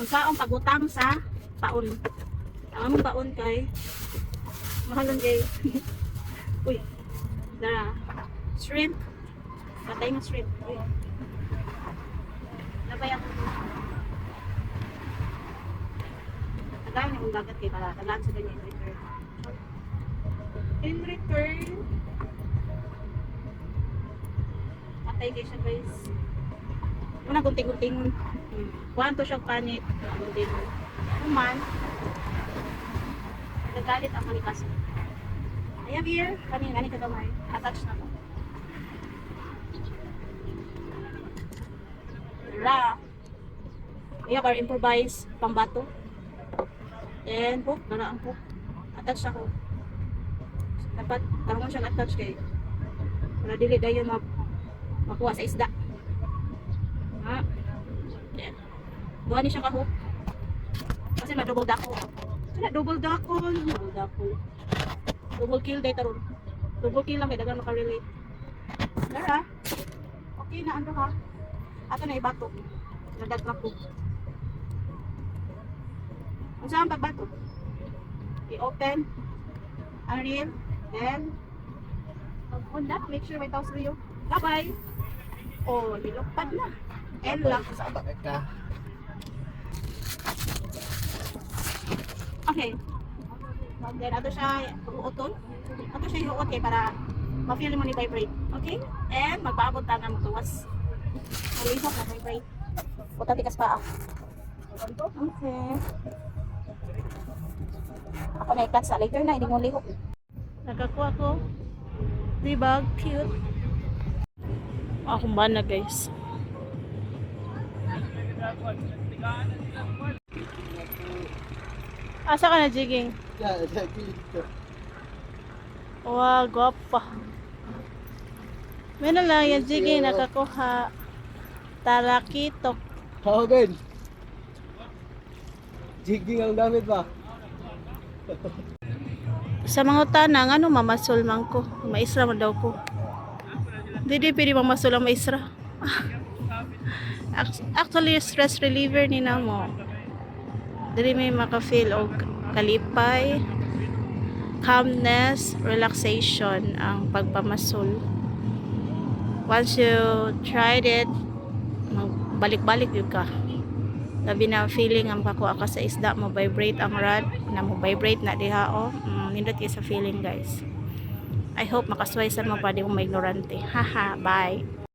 Kung saong pagutang sa paon. Ang among paon kay mahalon kay uy, dara shrimp. Patay nga shrimp. Uy. Nabay ako. Tagaan yung dagat kay para tagaan sa ganyan in return. In return, patay kayo siya guys. Muna gunting-gunting. Kuwanto siyang panit. Gunting. Kuman. Nagalit ang kalikas. I have here. Gani kagamay. Attach na to. Ra. We have our improvised pambato. And hook. Nara ang hook. Attach ako. Dapat tarungan siyang attach kay para dili dayon makuha sa isda. Ha? Yan. Buha ni siya ka-hook. Kasi ma-double dako. Sila double dako. Double dako. Double kill day taron. Double kill lang kay dagan maka-relate. Dara. Okay na ando ha. Ato na ibato. Nagdagrak ko. Kung saan pagbato? I-open ang reel. Then on that, make sure may taos rio. Bye-bye. Oh, nilupad na. And lock. Okay. Then ato siya uutol. Ato siya iuot kay para ma-feel mo ni vibrate. Okay? And magpaabot ta nga magtuwas. Malihok na vibrate. Puta tikas pa ako. Okay. Ako na ikat sa later na, hindi mo lihok. Nakakuha ko. Diba? Cute. Akong bana guys. Asa ka na jigging? Wow, gwapa. Meron lang yung jigging nakakuha. Talakitok. Oo, Ben. Jigging ang gamit ba? Sa mga tanang, ano mamasol man ko. Maisra mo daw ko. Hindi pwede mamasol ang maisra. Actually, stress reliever ni na mo. Dili may maka-feel og kalipay, calmness, relaxation ang pagpamasol. Once you tried it, balik-balik yun ka. Labi na feeling ang kakuha ka sa isda, mo vibrate ang rod, na mo vibrate na diha o. Nindot kayo sa feeling guys. I hope makasway sa mga pwede kong maignorante. Haha, bye.